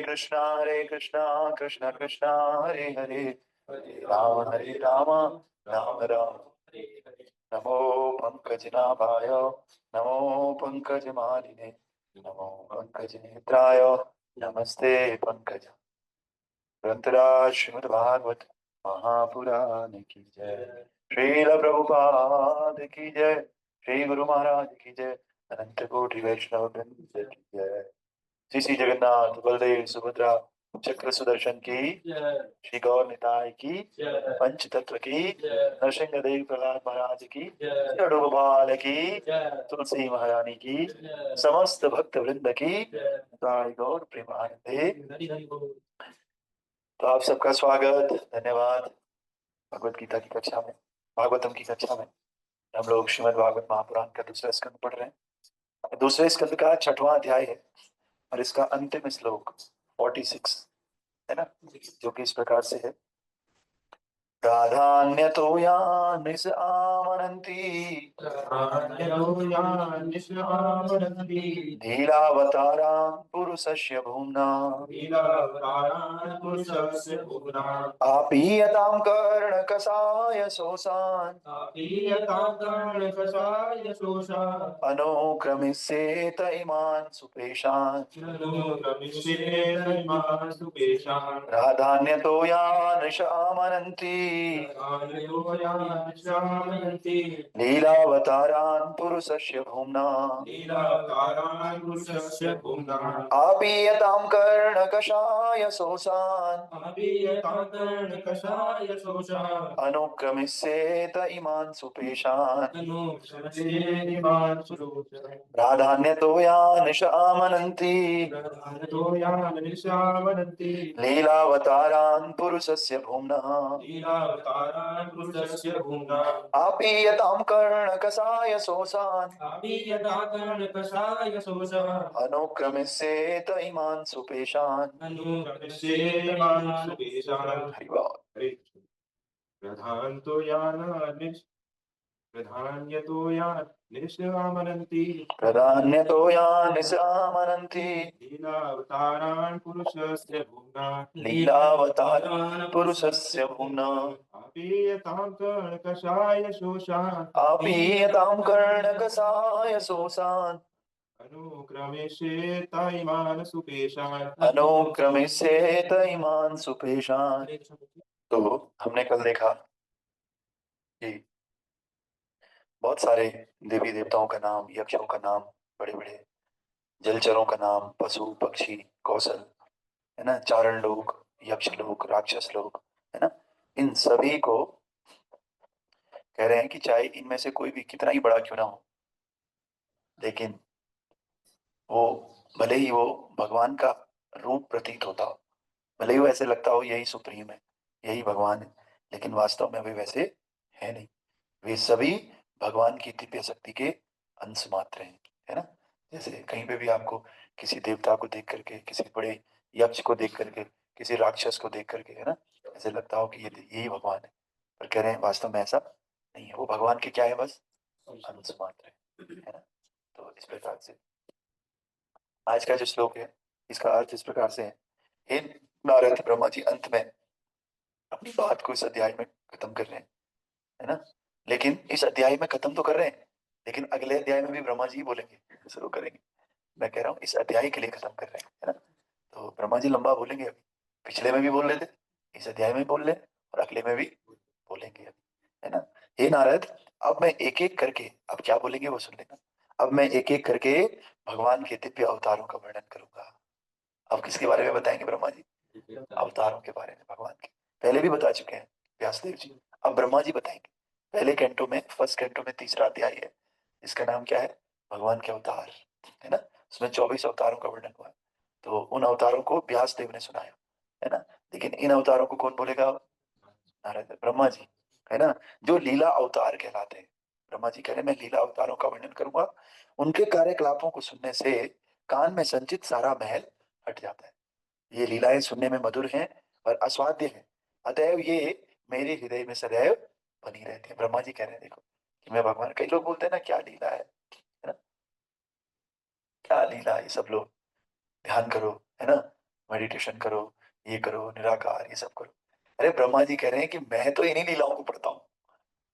हरे कृष्णा कृष्ण कृष्णा हरे हरे हरे राम राम राम हरे हरे। नमो पंकजनाभाय नमो पंकजमालिने नमो पंकजनेत्राय नमस्ते पंकज। ग्रंथराज श्रीमद्भागवत महापुराण की जय। श्रील प्रभुपाद की जय। श्री गुरु महाराज की जय। अनंत कोटि वैष्णव वृंद की जय। श्री श्री जगन्नाथ बलदेव सुभद्रा चक्र सुदर्शन की जय। श्री गौर निताय की जय। पंच तत्व की जय। नरसिंह देव प्रहलाद महाराज की जय। श्री गोपाल की जय। तुलसी महारानी की जय। समस्त भक्त वृंद की जय। गौर प्रेमानंदे। तो आप सबका स्वागत धन्यवाद। भगवत गीता की कक्षा में भागवतम की कक्षा में हम लोग श्रीमद् भागवत महापुराण का दूसरा स्कंद पढ़ रहे हैं। दूसरे स्कंद का 6वां अध्याय है और इसका अंतिम श्लोक 46 है ना, जो कि इस प्रकार से है। प्राधान्यतो यान्निस आमनन्ति धीरावतारां पुरुषस्य भूम्ना आपीयतां कर्णकषाय शोषान् अनुक्रमिष्येत इमान् सुपेशान् प्राधान्यतो यान्निस आमनन्ति लीलावतारान् पुरुषस्य भूम्ना आपीयतां कर्णकषाय शोषान् अनुक्रमिष्येत इमान् सुपेशान् प्राधान्यतो यान्निस आमनन्ति लीलावतारान् पुरुषस्य भूम्ना आपीयतां कर्णकषाय शोषान् अनुक्रमिष्येत इमान् सुपेशान्। हरि बोल। प्राधान्यतो यान्निस आमनन्ति लीलावतारान् पुरुषस्य भूम्ना आपीयतां कर्णकषाय शोषान् अनुक्रमिष्येत इमान् सुपेशान्। तो हमने कल देखा कि बहुत सारे देवी देवताओं का नाम, यक्षों का नाम, बड़े बड़े जलचरों का नाम, पशु पक्षी कौशल, है ना, चारण लोग, यक्ष लोग, राक्षस लोग, है ना, इन सभी को कह रहे हैं कि चाहे इनमें से कोई भी कितना ही बड़ा क्यों ना हो, लेकिन वो भले ही वो भगवान का रूप प्रतीत होता हो, भले ही वो ऐसे लगता हो यही सुप्रीम है, यही भगवान है, लेकिन वास्तव में वे वैसे है नहीं। वे सभी भगवान की दिव्य शक्ति के अंश मात्र हैं, है ना। जैसे कहीं पे भी आपको किसी देवता को देख करके, किसी बड़े यक्ष को देख करके, किसी राक्षस को देख करके, है ना, ऐसे लगता हो कि ये यही भगवान है, पर कह रहे हैं वास्तव में ऐसा नहीं है। वो भगवान के क्या है, बस अंश मात्र है ना। तो इस प्रकार से आज का जो श्लोक है इसका अर्थ इस प्रकार से है। हे नारद, ब्रह्मा जी अंत में अपनी बात को इस अध्याय में खत्म कर रहे हैं, है ना। लेकिन इस अध्याय में खत्म तो कर रहे हैं, लेकिन अगले अध्याय में भी ब्रह्मा जी बोलेंगे, शुरू करेंगे। मैं कह रहा हूँ इस अध्याय के लिए खत्म कर रहे हैं, है ना। तो ब्रह्मा जी लंबा बोलेंगे अभी, पिछले में भी बोल रहे थे, इस अध्याय में बोल रहे हैं और अगले में भी बोलेंगे अभी, है ना। हे नारद, अब मैं एक एक करके, अब क्या बोलेंगे वो सुन लेना। अब मैं एक एक करके भगवान के दिव्य अवतारों का वर्णन करूंगा। अब किसके बारे में बताएंगे ब्रह्मा जी? अवतारों के बारे में भगवान के। पहले भी बता चुके हैं व्यासदेव जी, अब ब्रह्मा जी बताएंगे। पहले कैंटो में, फर्स्ट कैंटो में तीसरा अध्याय है, इसका नाम क्या है? भगवान के अवतार, है ना। उसमें 24 अवतारों का वर्णन हुआ है। तो उन अवतारों को व्यासदेव ने सुनाया, है ना। लेकिन इन अवतारों को कौन बोलेगा? नारद, ब्रह्मा जी, है ना, जो लीला अवतार कहलाते हैं। ब्रह्मा जी कह रहे हैं मैं लीला अवतारों का वर्णन करूंगा। उनके कार्यकलापों को सुनने से कान में संचित सारा महल हट जाता है। ये लीलाएं सुनने में मधुर हैं और आस्वाद्य हैं, अतएव ये मेरे हृदय में सदैव बनी रहती है। ब्रह्मा जी कह रहे हैं देखो कि मैं भगवान, कई लोग बोलते हैं ना क्या लीला है ना, क्या लीला, ये सब लोग ध्यान करो, है ना, मेडिटेशन करो, ये करो, निराकार, ये सब करो। अरे ब्रह्मा जी कह रहे हैं कि मैं तो इन्हीं लीलाओं को पढ़ता हूँ,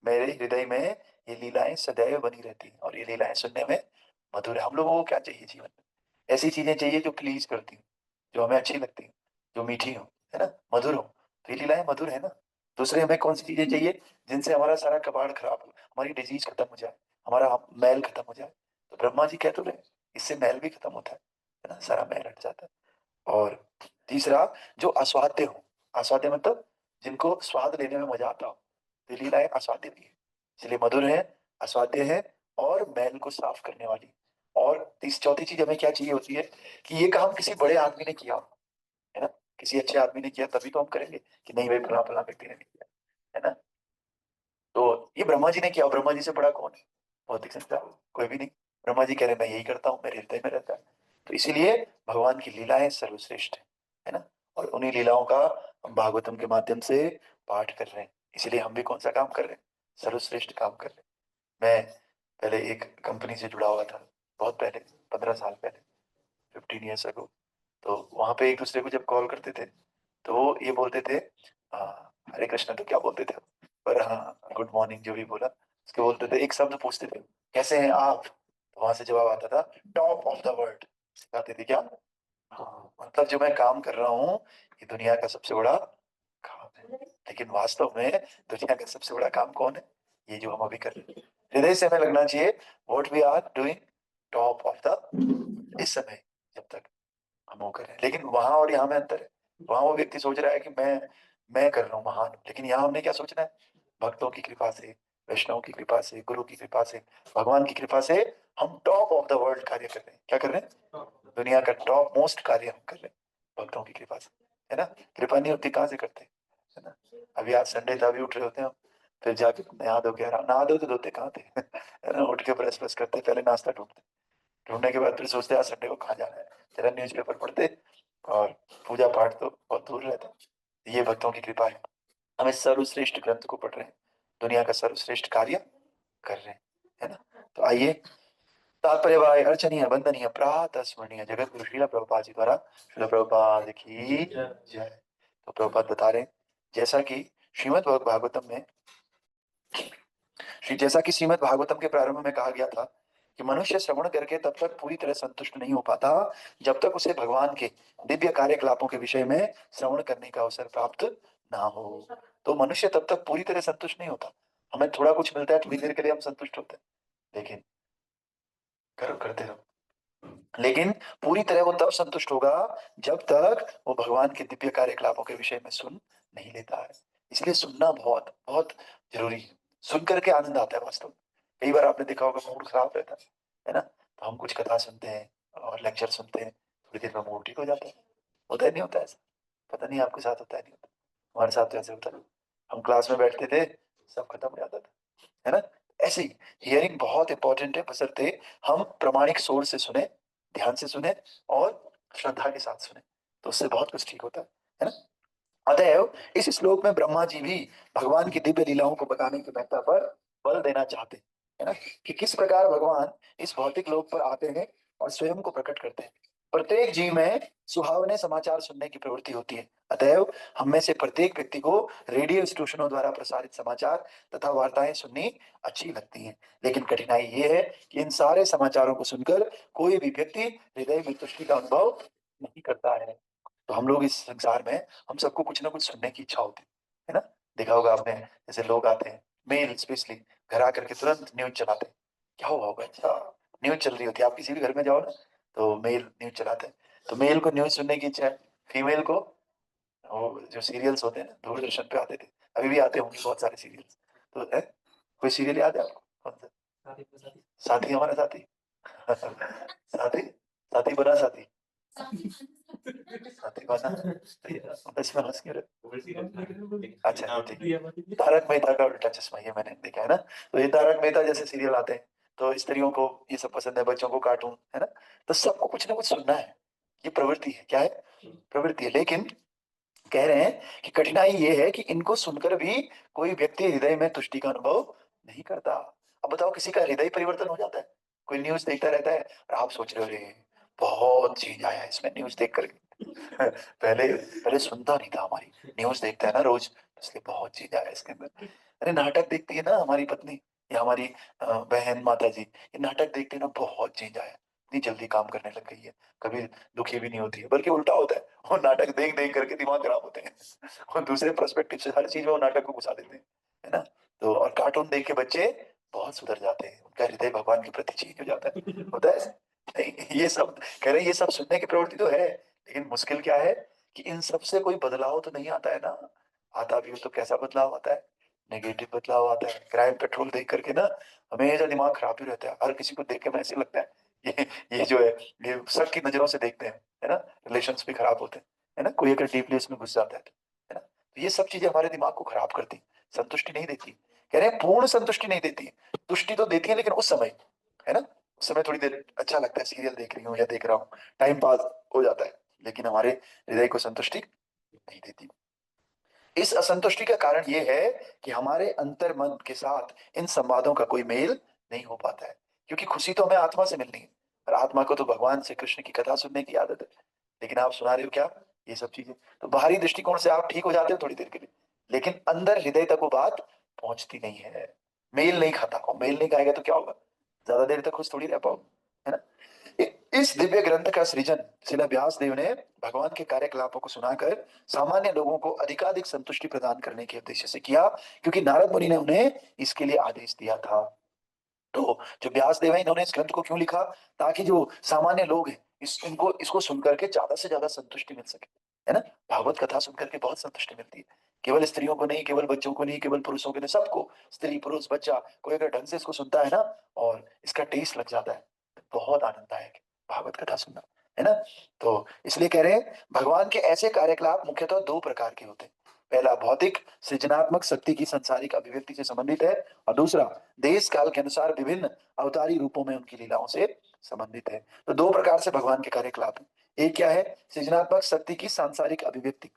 मेरे हृदय में ये लीलाएं सदैव बनी रहती हैं और ये लीलाएं सुनने में मधुर है। हम लोगों को क्या चाहिए जीवन में? ऐसी चीजें चाहिए जो प्लीज करती हूँ, जो हमें अच्छी लगती हैं, जो मीठी हो, है ना, मधुर हो। तो ये लीलाएं मधुर है ना। दूसरे हमें कौन सी चीजें चाहिए? जिनसे हमारा सारा कबाड़ खराब हो, हमारी डिजीज खत्म हो जाए, हमारा मैल खत्म हो जाए। तो ब्रह्मा जी कह तो रहे, इससे मैल भी खत्म होता है ना, सारा मैल हट जाता है। और तीसरा, जो आस्वाद्य हो, आस्वाद्य मतलब जिनको स्वाद लेने में मजा आता हो, तो ये लीलाएं आस्वाद्य भी है, इसलिए मधुर है, आस्वाद्य है और मैल को साफ करने वाली। और चौथी चीज हमें क्या चाहिए होती है कि ये काम किसी बड़े आदमी ने किया हो, है ना, किसी अच्छे आदमी ने किया तभी तो हम करेंगे कि नहीं भाई फला फला व्यक्ति ने नहीं किया, है ना। तो ये ब्रह्मा जी ने किया, ब्रह्मा जी से बड़ा कौन है भौतिक संसार? कोई भी नहीं। ब्रह्मा जी कह रहे हैं मैं यही करता हूँ, मेरे हृदय में रहता है। तो इसीलिए भगवान की लीलाएं सर्वश्रेष्ठ है ना। और उन्हीं लीलाओं का हम भागवतम के माध्यम से पाठ कर रहे हैं। इसलिए हम भी कौन सा काम कर रहे हैं? सर्वश्रेष्ठ काम कर रहे हैं। मैं पहले एक कंपनी से जुड़ा हुआ था, बहुत पहले, 15 साल पहले, 15 years ago। तो वहां पे एक दूसरे को जब कॉल करते थे तो वो ये बोलते थे, हरे कृष्ण तो क्या बोलते थे, पर हाँ गुड मॉर्निंग जो भी बोला उसके बोलते थे, एक शब्द पूछते थे कैसे हैं आप, तो वहां से जवाब आता था टॉप ऑफ द वर्ल्ड। सिखाते थे क्या? हाँ, मतलब जो मैं काम कर रहा हूँ ये दुनिया का सबसे बड़ा काम है। लेकिन वास्तव में दुनिया का सबसे बड़ा काम कौन है? ये जो हम अभी कर रहे हैं। हृदय से हमें लगना चाहिए what we are doing top of the, इस समय जब तक हम वो कर रहे हैं। लेकिन वहां और यहाँ में अंतर है। वहां वो व्यक्ति सोच रहा है कि मैं कर रहा हूँ महान, लेकिन यहाँ हमने क्या सोचना है? भक्तों की कृपा से, वैष्णव की कृपा से, गुरु की कृपा से, भगवान की कृपा से हम टॉप ऑफ द वर्ल्ड कार्य कर रहे हैं। क्या कर रहे हैं? दुनिया का टॉप मोस्ट कार्य हम कर रहे हैं भक्तों की कृपा से, है ना। कृपा नहीं होती कहाँ से करते, है ना। अभी आज संडे था, अभी उठ रहे होते हैं हम, फिर जाके नहा धो के आराम, नहा धोते धोते कहाँ थे है ना, उठ के ब्रश ब्रश करते, पहले नाश्ता ढूंढते, ढूंढने के बाद फिर सोचते आज संडे को कहाँ जाना है, जरा न्यूज़पेपर पढ़ते और पूजा पाठ तो बहुत दूर रहता। ये भक्तों की कृपा है, हम इस सर्वश्रेष्ठ ग्रंथ को पढ़ रहे हैं, दुनिया का सर्वश्रेष्ठ कार्य कर रहे हैं, है ना। तो आइए, तात्पर्य भाई अर्चनीय वंदनीय प्रातः स्मरणीय जगत गुरु श्रील प्रभुपाद जी द्वारा, श्रील प्रभुपाद की जय। तो प्रभुपाद बता रहे हैं, जैसा कि श्रीमद् भागवतम में, जैसा कि श्रीमद् भागवतम के प्रारंभ में कहा गया था कि मनुष्य श्रवण करके तब तक पूरी तरह संतुष्ट नहीं हो पाता जब तक उसे भगवान के दिव्य कार्यकलापों के विषय में श्रवण करने का अवसर प्राप्त ना हो। तो मनुष्य तब तक पूरी तरह संतुष्ट नहीं होता। हमें थोड़ा कुछ मिलता है, थोड़ी देर के लिए हम संतुष्ट होते हैं, लेकिन करो करते रहो। लेकिन पूरी तरह वो तब संतुष्ट होगा जब तक वो भगवान के दिव्य कार्यकलापों के विषय में सुन नहीं लेता है। इसलिए सुनना बहुत बहुत जरूरी है। सुन करके आनंद आता है वास्तव में। कई बार आपने देखा होगा मूड खराब रहता है ना, तो हम कुछ कथा सुनते हैं और लेक्चर सुनते हैं, थोड़ी देर में मूड ठीक हो जाता है। होता है नहीं होता है ऐसा? पता नहीं आपके साथ होता है नहीं होता, हमारे साथ तो ऐसे होता है। हम क्लास में बैठते थे, सब खत्म हो जाता था, है ना। ऐसे ही हियरिंग बहुत इंपॉर्टेंट है, बशर्ते हम प्रामाणिक सोच से सुने, ध्यान से सुने और श्रद्धा के साथ सुने, तो उससे बहुत कुछ ठीक होता है ना। अतएव इस श्लोक में ब्रह्मा जी भी भगवान की दिव्य लीलाओं को बताने की महत्ता पर बल देना चाहते हैं, है ना, कि किस प्रकार भगवान इस भौतिक लोक पर आते हैं और स्वयं को प्रकट करते हैं। प्रत्येक जीव में सुहावने समाचार सुनने की प्रवृत्ति होती है। अतएव हम में से प्रत्येक व्यक्ति को रेडियो स्टेशनों द्वारा प्रसारित समाचार तथा वार्ताएं सुननी अच्छी लगती हैं। लेकिन कठिनाई ये है कि इन सारे समाचारों को सुनकर कोई भी व्यक्ति हृदय में तुष्टि का अनुभव नहीं करता है। तो हम लोग इस संसार में, हम सबको कुछ ना कुछ सुनने की इच्छा होती है ना। देखा होगा आपने, जैसे लोग आते हैं मेल स्पेशली, घर आकर के तुरंत न्यूज चलाते हैं। क्या हुआ होगा? अच्छा, न्यूज चल रही होती है, आप किसी भी घर में जाओ ना तो मेल न्यूज चलाते हैं। तो मेल को न्यूज सुनने की इच्छा है, फीमेल को वो जो सीरियल्स होते हैं ना, दूरदर्शन पे आते थे, अभी भी आते होंगे बहुत सारे सीरियल्स। तो है, कोई सीरियल याद है आपको? कौन सा? साथी, हमारा साथी साथी, साथी बना साथी, साथी बना, तो इसमें हंस क्यों रहे? अच्छा ठीक है, तारक मेहता का उल्टा चश्मा, ये मैंने देखा है ना। तो ये तारक मेहता जैसे सीरियल आते हैं, तो स्त्रियों को ये सब पसंद है, बच्चों को कार्टून, है ना। तो सबको कुछ ना कुछ सुनना है, ये प्रवृत्ति है। क्या है? प्रवृत्ति है। लेकिन कह रहे हैं कि कठिनाई ये है कि इनको सुनकर भी कोई व्यक्ति हृदय में तुष्टि का अनुभव नहीं करता। अब बताओ, किसी का हृदय परिवर्तन हो जाता है? कोई न्यूज देखता रहता है और आप सोच रहे हो, "अरे, बहुत चेंज आया है इसमें न्यूज़ देख कर के। पहले पहले सुनता नहीं था, हमारी न्यूज़ देखता है ना रोज, इसलिए बहुत चेंज आया है इसके अंदर। अरे नाटक देखती है ना हमारी पत्नी या हमारी बहन माता जी, ये नाटक देखते हैं ना, बहुत चेंज आया है। इतनी जल्दी काम करने लग गई है, कभी दुखी भी नहीं होती है, बल्कि उल्टा होता है, वो नाटक देख देख करके दिमाग खराब होते हैं। और दूसरे पर्सपेक्टिव से हर चीज में वो नाटक को घुसा देते हैं, है ना। तो और कार्टून देख के बच्चे बहुत सुधर जाते हैं, उनका हृदय भगवान के प्रति चेंज हो जाता है, होता है ऐसे? नहीं, ये सब कह रहे हैं, ये सब सुनने की प्रवृत्ति तो है, लेकिन मुश्किल क्या है कि इन सब से कोई बदलाव तो नहीं आता है ना। आता भी हो तो कैसा बदलाव आता है? नेगेटिव बदलाव आता है। क्राइम पेट्रोल देख करके ना हमेशा दिमाग खराब ही रहता है, हर किसी को देख के हमें ऐसे लगता है ये ये जो है, ये शक की नजरों से देखते हैं, है ना। रिलेशंस भी खराब होते हैं, है ना, कोई अगर डीपली इसमें घुस जाता है ना। तो ये सब चीजें हमारे दिमाग को खराब करती, संतुष्टि नहीं देती। कह रहे हैं पूर्ण संतुष्टि नहीं देती, तुष्टि तो देती है, लेकिन उस समय, है ना, उस समय थोड़ी देर अच्छा लगता है, सीरियल देख रही हूँ या देख रहा हूँ, टाइम पास हो जाता है, लेकिन हमारे हृदय को संतुष्टि नहीं देती। इस असंतुष्टि का कारण ये है कि हमारे अंतर मन के साथ इन संवादों का कोई मेल नहीं हो पाता है, क्योंकि खुशी तो हमें आत्मा से मिलनी है, और आत्मा को तो भगवान से कृष्ण की कथा सुनने की आदत है। लेकिन आप सुना रहे हो क्या ये सब चीजें? तो बाहरी दृष्टिकोण से आप ठीक हो जाते हो थोड़ी देर के लिए, लेकिन अंदर हृदय तक वो बात पहुंचती नहीं है, मेल नहीं खाता। और मेल नहीं खाएगा तो क्या होगा? ज्यादा देर तक खुश थोड़ी रह पाओगे, है ना। इस दिव्य ग्रंथ का सृजन शिला व्यास देव ने भगवान के कार्यकलापों को सुनाकर सामान्य लोगों को अधिकाधिक संतुष्टि प्रदान करने के उद्देश्य से किया, क्योंकि नारद मुनि ने उन्हें इसके लिए आदेश दिया था। तो जो व्यास देव है, इन्होंने इस ग्रंथ को क्यों लिखा? ताकि जो सामान्य लोग हैं इनको इसको सुनकर के ज्यादा से ज्यादा संतुष्टि मिल सके, है ना। भागवत कथा सुनकर के बहुत संतुष्टि मिलती है, केवल स्त्रियों को नहीं, केवल बच्चों को नहीं, केवल पुरुषों को नहीं, सबको, स्त्री पुरुष बच्चा, कोई अगर ढंग से इसको सुनता है ना और इसका टेस्ट लग जाता है, तो बहुत आनंददायक है भागवत कथा सुनना, है ना। तो इसलिए कह रहे हैं भगवान के ऐसे कार्यकलाप मुख्यतः दो प्रकार के होते हैं। पहला भौतिक सृजनात्मक शक्ति की सांसारिक अभिव्यक्ति से संबंधित है, और दूसरा देश काल के अनुसार विभिन्न अवतारी रूपों में उनकी लीलाओं से संबंधित है। तो दो प्रकार से भगवान के कार्यकलाप हैं। एक क्या है? सृजनात्मक शक्ति की सांसारिक अभिव्यक्ति।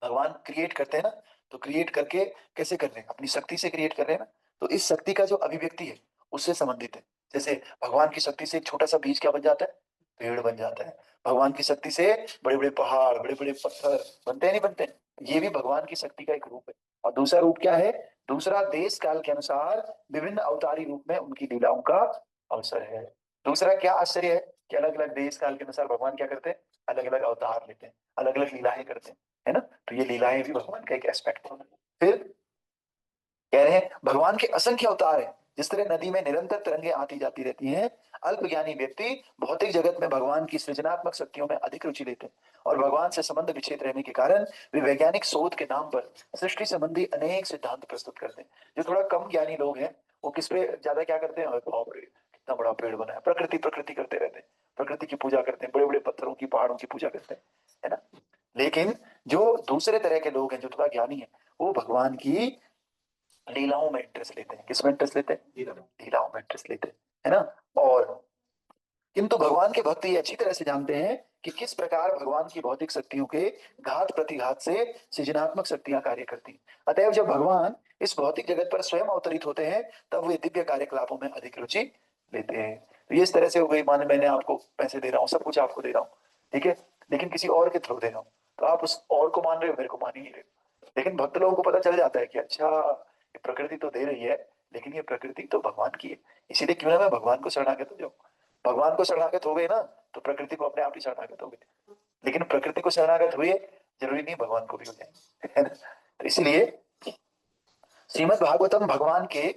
भगवान क्रिएट करते हैं ना, तो क्रिएट करके कैसे कर रहे हैं? अपनी शक्ति से क्रिएट कर रहे हैं ना। तो इस शक्ति का जो अभिव्यक्ति है उससे संबंधित है। जैसे भगवान की शक्ति से एक छोटा सा बीज क्या बन जाता है? पेड़ बन जाता है। भगवान की शक्ति से बड़े बड़े पहाड़, बड़े बड़े पत्थर बनते हैं, नहीं बनते हैं? ये भी भगवान की शक्ति का एक रूप है। और दूसरा रूप क्या है? दूसरा देश काल के अनुसार विभिन्न अवतारी रूप में उनकी लीलाओं का अवसर है। दूसरा क्या आश्चर्य है कि अलग अलग देश काल के अनुसार भगवान क्या करते हैं? अलग अलग अवतार लेते हैं, अलग अलग लीलाएं करते हैं, है ना। तो ये लीलाएं भी भगवान का एक एस्पेक्ट है। फिर कह रहे हैं भगवान के असंख्य अवतार हैं। जिस तरह नदी में निरंतर तरंगे आती जाती रहती हैं, अल्पज्ञानी व्यक्ति भौतिक जगत में भगवान की सृजनात्मक शक्तियों में अधिक रुचि लेते हैं, और भगवान से संबंध विच्छेद रहने के कारण वे वैज्ञानिक शोध के नाम पर सृष्टि संबंधी अनेक सिद्धांत प्रस्तुत करते हैं। जो थोड़ा कम ज्ञानी लोग हैं वो किस पे ज्यादा क्या करते हैं? अरे बाप रे, कितना बड़ा पेड़ बना है, प्रकृति प्रकृति करते रहते हैं, प्रकृति की पूजा करते हैं, बड़े बड़े पत्थरों की, पहाड़ों की पूजा करते हैं, है ना। लेकिन जो दूसरे तरह के लोग हैं, जो थोड़ा ज्ञानी है, वो भगवान की लीलाओं में इंटरेस्ट लेते हैं। किसमें इंटरेस्ट लेते हैं? लीलाओं में इंटरेस्ट लेते हैं, है ना। और किंतु भगवान के भक्त ये अच्छी तरह से जानते हैं कि किस प्रकार भगवान की भौतिक शक्तियों के घात प्रतिघात से सृजनात्मक शक्तियां कार्य करती हैं। अतएव जब भगवान इस भौतिक जगत पर स्वयं अवतरित होते हैं, तब वे दिव्य कार्यकलापों में अधिक रुचि लेते हैं। तो ये इस तरह से हो गई, मान मैंने आपको पैसे दे रहा हूँ, सब कुछ आपको दे रहा हूँ, ठीक है, लेकिन किसी और के थ्रू दे रहा हूँ, तो आप उस और को मान रहे हो, मेरे को मान ही नहीं रहे हो। लेकिन भक्त लोगों को पता चल जाता है कि अच्छा, ये प्रकृति तो दे रही है, लेकिन ये प्रकृति तो भगवान की है, इसीलिए क्यों ना मैं भगवान को शरणागत हो जाऊं। भगवान को शरणागत हो गए ना, तो प्रकृति को अपने आप ही शरणागत हो गए। लेकिन प्रकृति को शरणागत हुए, जरूरी नहीं भगवान को भी हो जाए, है ना। तो इसलिए श्रीमद् भागवतम भगवान के,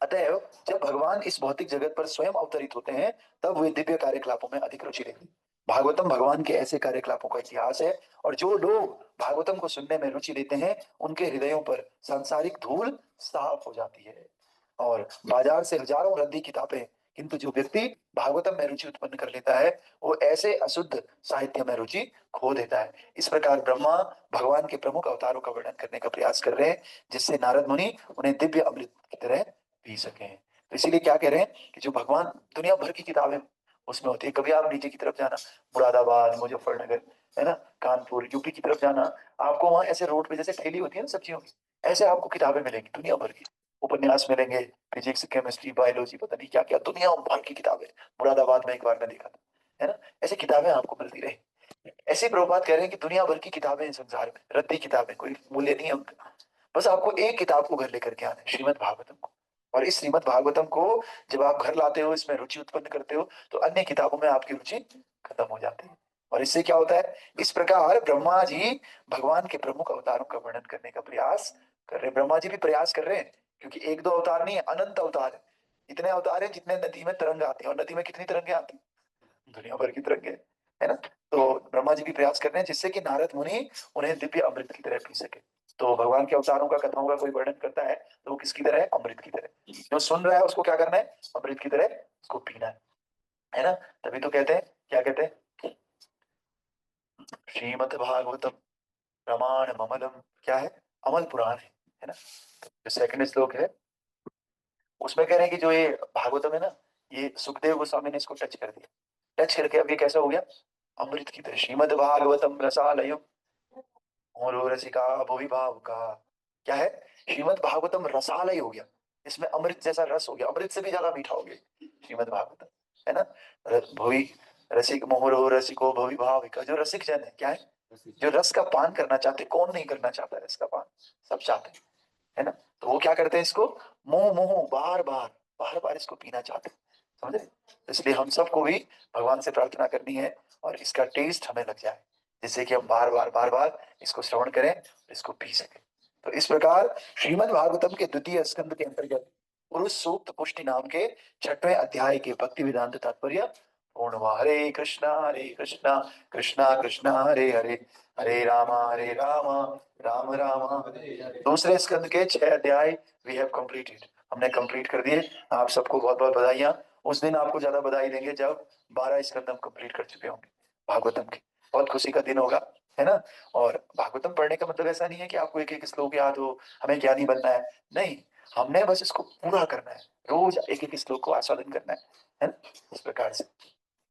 अतएव जब भगवान इस भौतिक जगत पर स्वयं अवतरित होते हैं, तब वे दिव्य कार्यकलापों में अधिक रुचि लेते हैं। भागवतम भगवान के ऐसे कार्यकलापों का इतिहास है, और जो लोग भागवतम को सुनने में रुचि लेते हैं, उनके हृदयों पर सांसारिक धूल साफ हो जाती है, और बाजार से हजारों रद्दी किताबें, किंतु जो व्यक्ति भागवतम में रुचि उत्पन्न कर लेता है, वो ऐसे अशुद्ध साहित्य में रुचि खो देता है। इस प्रकार ब्रह्मा भगवान के प्रमुख अवतारों का वर्णन करने का प्रयास कर रहे हैं, जिससे नारद मुनि उन्हें दिव्य अमृत की तरह पी सके। तो इसीलिए क्या कह रहे हैं कि जो भगवान, दुनिया भर की किताबें उसमें होती है। कभी आप नीचे की तरफ जाना, मुरादाबाद, मुजफ्फरनगर, है ना, कानपुर, यूपी की तरफ जाना, आपको वहां ऐसे रोड पे जैसे ठेली होती है ना सब्जियों की, ऐसे आपको किताबें मिलेंगी दुनिया भर की, उपन्यास मिलेंगे, फिजिक्स, केमिस्ट्री, बायोलॉजी, पता नहीं क्या क्या दुनिया भर की किताबें। मुरादाबाद में एक बार मैं देखा था, है ना। ऐसी किताबें आपको मिलती रही। ऐसे ही प्रभुपाद कह रहे हैं कि दुनिया भर की किताबें हैं संसार में, रद्दी किताबें, कोई मूल्य नहीं है उनका। बस आपको एक किताब को घर लेकर के आना है, श्रीमद् भागवतम को। और इस श्रीमद् भागवतम को जब आप घर लाते हो, इसमें रुचि उत्पन्न करते हो, तो अन्य किताबों में आपकी रुचि खत्म हो जाती है। और इससे क्या होता है, इस प्रकार ब्रह्मा जी भगवान के प्रमुख अवतारों का वर्णन करने का प्रयास कर रहे हैं। ब्रह्मा जी भी प्रयास कर रहे हैं, क्योंकि एक दो अवतार नहीं है, अनंत अवतार है। इतने अवतार हैं जितने नदी में तरंग आती है, और नदी में कितनी तरंगे आती हैं, दुनिया भर की तरंगे, है ना। तो ब्रह्मा जी भी प्रयास कर रहे हैं जिससे कि नारद मुनि उन्हें दिव्य अमृत की तरह पी सके। तो भगवान के अवतारों का, कथाओं का कोई वर्णन करता है तो वो किसकी तरह है, अमृत की तरह। जो सुन रहा है उसको क्या करना है, अमृत की तरह उसको पीना है ना। तभी तो कहते हैं, क्या कहते हैं, श्रीमद् भागवतम प्रमाण ममलम, क्या है, अमल पुराण है ना। जो सेकंड श्लोक है उसमें कह रहे हैं कि जो ये भागवतम है ना, ये सुखदेव गोस्वामी ने इसको टच कर दिया। टच करके अब ये कैसा हो गया, अमृत की तरह। श्रीमद् भागवतम रसालयम मोरो रसिका भुवि भाव का, क्या है, श्रीमद् भागवतम रसालय हो गया। इसमें अमृत जैसा रस हो गया, अमृत से भी ज्यादा मीठा हो गया श्रीमद् भागवतम, है ना। भुवि रसिक मोहरो रसिको भुवि भाव का, जो रसिक जन है, क्या है, जो रस का पान करना चाहते, कौन नहीं करना चाहता रस का पान, सब चाहते हैं, है ना। तो वो क्या करते हैं, इसको मुंह मुंह बार बार इसको पीना चाहते हैं, समझे। इसलिए हम सबको भी भगवान से प्रार्थना करनी है, और इसका टेस्ट हमें लग जाए, जिससे कि हम बार बार इसको श्रवण करें, इसको पी सके। तो इस प्रकार श्रीमद् भागवतम के द्वितीय स्कंद के अंतर्गत पुरुष सूक्त पुष्टि नाम के छठवें अध्याय के भक्ति वेदांत तात्पर्य पूर्ण हुआ। हरे कृष्णा कृष्णा कृष्णा हरे हरे, हरे राम राम राम हरे हरे। दूसरे स्कंद के 6 अध्याय वी हैव कंप्लीटेड, हमने कंप्लीट कर दिए। आप सबको बहुत बहुत बधाइयाँ। उस दिन आपको ज्यादा बधाई देंगे जब 12 स्कंद हम कंप्लीट कर चुके होंगे भागवतम के। बहुत खुशी का दिन होगा, है ना। और भागवतम पढ़ने का मतलब ऐसा नहीं है कि आपको एक एक श्लोक याद हो, हमें ज्ञानी बनना है, नहीं। हमने बस इसको पूरा करना है, रोज एक एक श्लोक को आस्वादन करना है ना, इस प्रकार से।